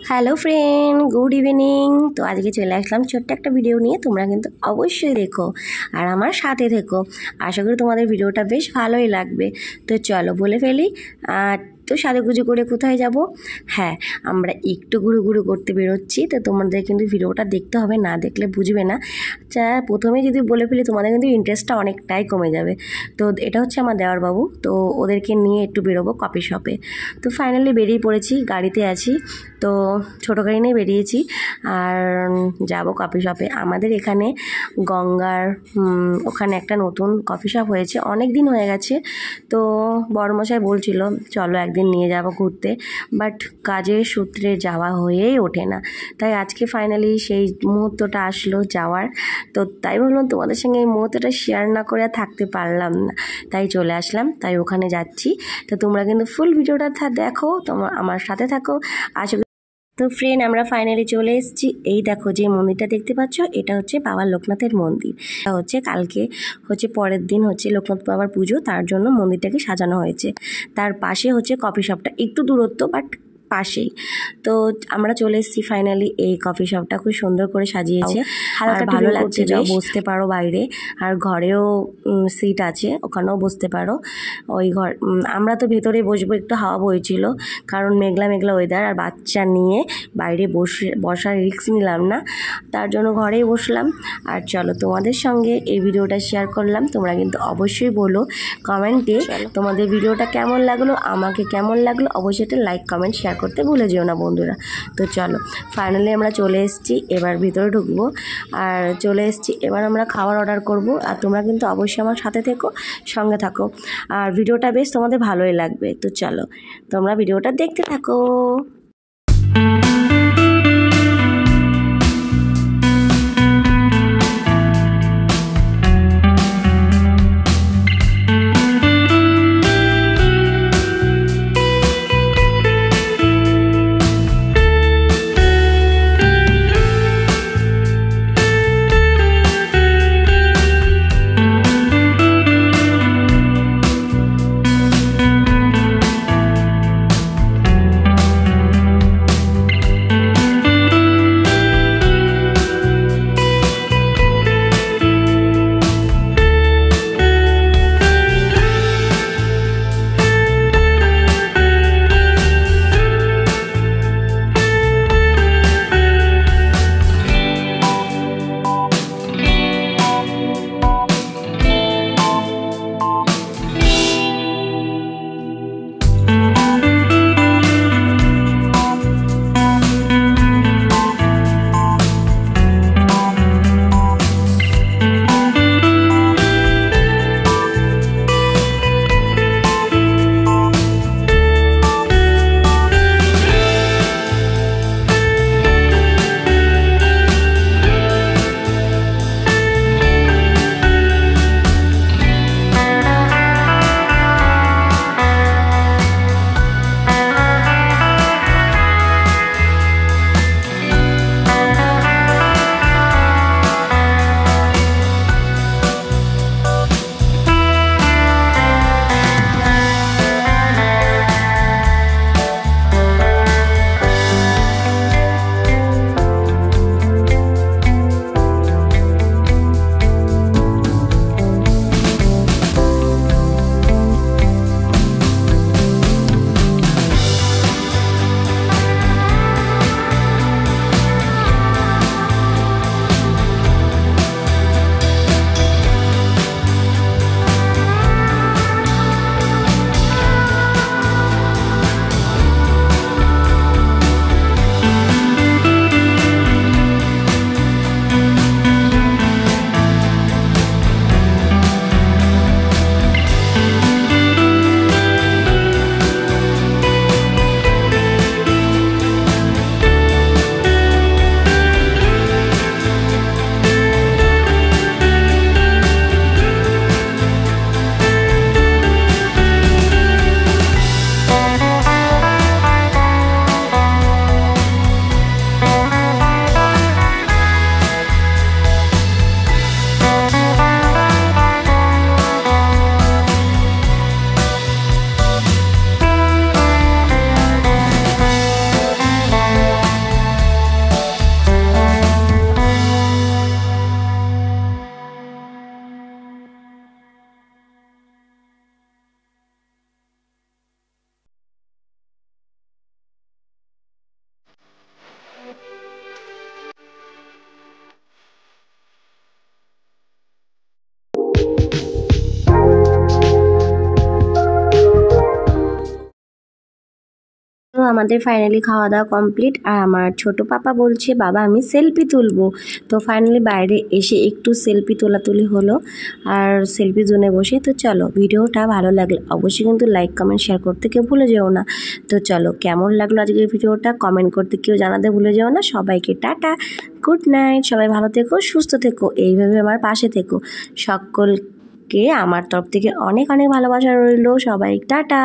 Hello friend, good evening. তো আজকে চলে আসলাম ছোট্ট একটা ভিডিও নিয়ে। তোমরা কিন্তু অবশ্যই দেখো আর আমার সাথে থেকো। আশা করি তোমাদের ভিডিওটা বেশ ভালোই লাগবে। তো চলো বলে ফেলি। তো সাজুগুজু করে কোথায় যাব? হ্যাঁ, আমরা একটু ঘুরু করতে বেরোচ্ছি। তো তোমাদের কিন্তু ভিডিওটা দেখতে হবে, না দেখলে বুঝবে না। প্রথমে যদি বলে ফেলি তোমাদের কিন্তু ইন্টারেস্টটা অনেকটাই কমে যাবে। তো এটা হচ্ছে আমার দেওরবাবু, তো ওদেরকে নিয়ে একটু বেরোবো কফি শপে। তো ফাইনালি বেরিয়ে পড়েছি, গাড়িতে আছি। তো ছোটো গাড়ি নিয়ে বেরিয়েছি আর যাব কফি শপে। আমাদের এখানে গঙ্গার ওখানে একটা নতুন কফি শপ হয়েছে, অনেক দিন হয়ে গেছে। তো বড়মশাই বলছিল চলো একদিন নিয়ে যাব ঘুরতে, বাট কাজের সূত্রে যাওয়া হয়েই ওঠে না। তাই আজকে ফাইনালি সেই মুহূর্তটা আসলো যাওয়ার। তো তাই ভাবলাম তোমাদের সঙ্গে এই মুহূর্তটা শেয়ার না করে থাকতে পারলাম না, তাই চলে আসলাম। তাই ওখানে যাচ্ছি। তো তোমরা কিন্তু ফুল ভিডিওটা দেখো, তোমরা আমার সাথে থাকো। আশা তো ফ্রেন্ড, আমরা ফাইনালি চলে এসেছি। এই দেখো যে মন্দিরটা দেখতে পাচ্ছ, এটা হচ্ছে বাবা লোকনাথের মন্দির। এটা হচ্ছে কালকে হচ্ছে পরের দিন হচ্ছে লোকনাথ বাবার পুজো, তার জন্য মন্দিরটাকে সাজানো হয়েছে। তার পাশে হচ্ছে কফি শপটা, একটু দূরত্ব বাট পাশেই। তো আমরা চলে এসেছি ফাইনালি। এই কফি শপটা খুব সুন্দর করে সাজিয়েছে, হালকা ভালো লাগছে। যাও বসতে পারো বাইরে, আর ঘরেও সিট আছে, ওখানেও বসতে পারো। ওই ঘর আমরা তো ভেতরে বসবো, একটু হাওয়া বইছিল, কারণ মেঘলা ওয়েদার, আর বাচ্চা নিয়ে বাইরে বসার রিস্ক নিলাম না, তার জন্য ঘরেই বসলাম। আর চলো তোমাদের সঙ্গে এই ভিডিওটা শেয়ার করলাম। তোমরা কিন্তু অবশ্যই বলো কমেন্টে তোমাদের ভিডিওটা কেমন লাগলো, আমাকে কেমন লাগলো। অবশ্যই একটা লাইক কমেন্ট শেয়ার করতে ভুলে যেও না বন্ধুরা। তো চলো ফাইনালি আমরা চলে এসেছি, এবার ভিতরে ঢুকবো। আর চলে এসেছি, এবার আমরা খাবার অর্ডার করব। আর তোমরা কিন্তু অবশ্যই আমার সাথে থেকো, সঙ্গে থাকো, আর ভিডিওটা বেশ তোমাদের ভালোই লাগবে। তো চলো তোমরা ভিডিওটা দেখতে থাকো। আমাদের ফাইনালি খাওয়া দাওয়া কমপ্লিট। আর আমার ছোট পাপা বলছে বাবা আমি সেলফি তুলবো। তো ফাইনালি বাইরে এসে একটু সেলফি তোলাতুলি হলো আর সেলফি জোনে বসে। তো চলো, ভিডিওটা ভালো লাগলে অবশ্যই কিন্তু লাইক কমেন্ট শেয়ার করতে কেউ ভুলে যেও না। তো চলো, কেমন লাগলো আজকের ভিডিওটা কমেন্ট করতে কেউ জানাতে ভুলে যেও না। সবাইকে টাটা, গুড নাইট, সবাই ভালো থেকো, সুস্থ থেকো, এইভাবে আমার পাশে থেকো। সকলকে আমার তরফ থেকে অনেক অনেক ভালোবাসা রইলো। সবাই টাটা।